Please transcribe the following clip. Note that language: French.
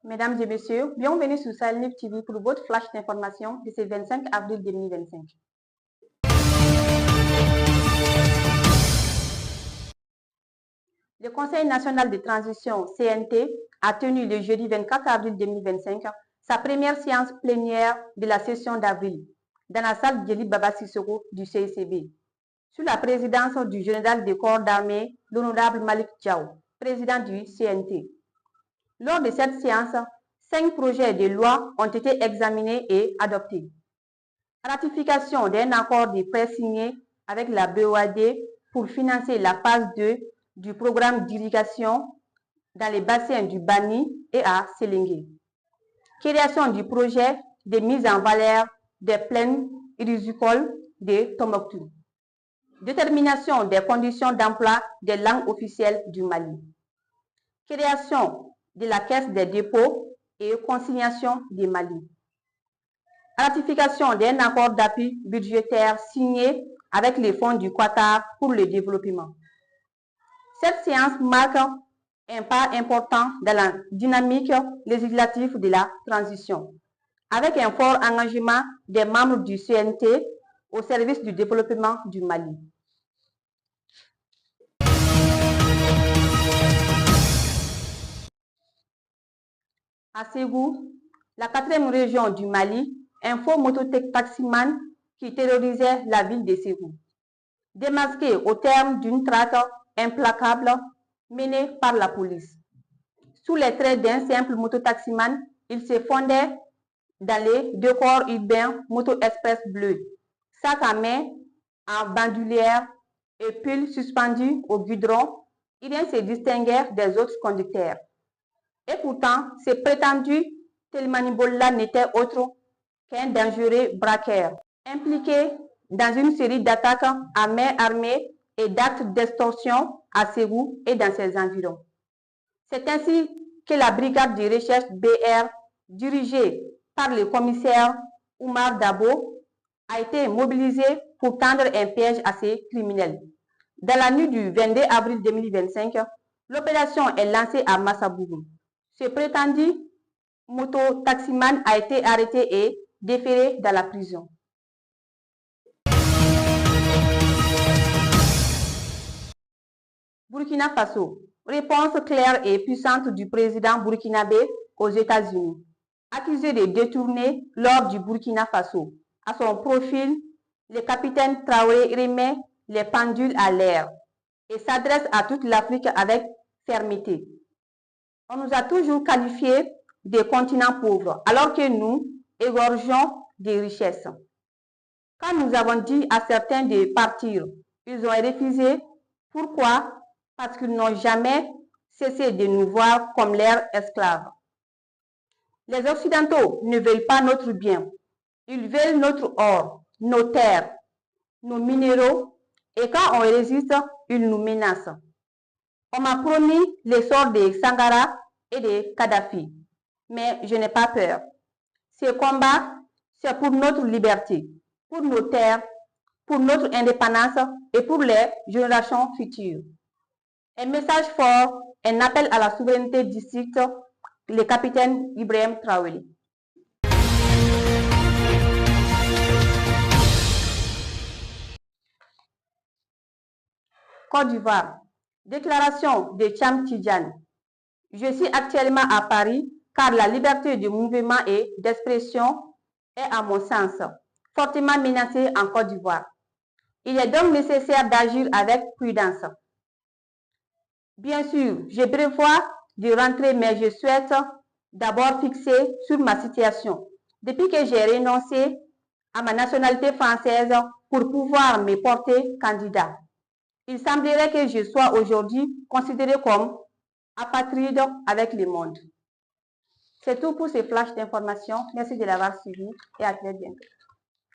Mesdames et messieurs, bienvenue sur Sahel News TV pour votre flash d'information de ce 25 avril 2025. Le Conseil national de transition CNT a tenu le jeudi 24 avril 2025 sa première séance plénière de la session d'avril dans la salle Djeli Baba Sissoko du CICB, sous la présidence du général des corps d'armée, l'honorable Malik Diaw, président du CNT. Lors de cette séance, 5 projets de loi ont été examinés et adoptés. Ratification d'un accord de prêt signé avec la BOAD pour financer la phase 2 du programme d'irrigation dans les bassins du Bani et à Sélingué. Création du projet de mise en valeur des plaines rizicoles de Tombouctou. Détermination des conditions d'emploi des langues officielles du Mali. Création de la Caisse des dépôts et consignation du Mali. Ratification d'un accord d'appui budgétaire signé avec les fonds du Qatar pour le développement. Cette séance marque un pas important dans la dynamique législative de la transition, avec un fort engagement des membres du CNT au service du développement du Mali. À Ségou, la 4e région du Mali, un faux mototaximan qui terrorisait la ville de Ségou. Démasqué au terme d'une traque implacable menée par la police. Sous les traits d'un simple mototaximan, il se fondait dans les décors urbains Moto Express bleu, sac à main en bandoulière et pull suspendu au goudron. Il se distinguait des autres conducteurs. Et pourtant, ce prétendu Telmanibola n'était autre qu'un dangereux braqueur, impliqué dans une série d'attaques à main armée et d'actes d'extorsion à Ségou et dans ses environs. C'est ainsi que la brigade de recherche BR, dirigée par le commissaire Oumar Dabo, a été mobilisée pour tendre un piège à ces criminels. Dans la nuit du 22 avril 2025, l'opération est lancée à Massabougou. Ce prétendu moto-taximan a été arrêté et déféré dans la prison. Burkina Faso. Réponse claire et puissante du président burkinabé aux États-Unis. Accusé de détourner l'or du Burkina Faso. À son profil, le capitaine Traoré remet les pendules à l'air et s'adresse à toute l'Afrique avec fermeté. On nous a toujours qualifiés de continents pauvres, alors que nous égorgeons des richesses. Quand nous avons dit à certains de partir, ils ont refusé. Pourquoi? Parce qu'ils n'ont jamais cessé de nous voir comme leurs esclaves. Les Occidentaux ne veulent pas notre bien. Ils veulent notre or, nos terres, nos minéraux, et quand on résiste, ils nous menacent. On m'a promis le sort de Sangara et de Kadhafi, mais je n'ai pas peur. Ce combat, c'est pour notre liberté, pour nos terres, pour notre indépendance et pour les générations futures. Un message fort, un appel à la souveraineté district, le capitaine Ibrahim Traoré. Côte d'Ivoire. Déclaration de Cham Tidjane. Je suis actuellement à Paris car la liberté de mouvement et d'expression est, à mon sens, fortement menacée en Côte d'Ivoire. Il est donc nécessaire d'agir avec prudence. Bien sûr, je prévois de rentrer, mais je souhaite d'abord fixer sur ma situation. Depuis que j'ai renoncé à ma nationalité française pour pouvoir me porter candidat, il semblerait que je sois aujourd'hui considéré comme apatride avec le monde. C'est tout pour ces flashs d'informations. Merci de l'avoir suivi et à très bientôt.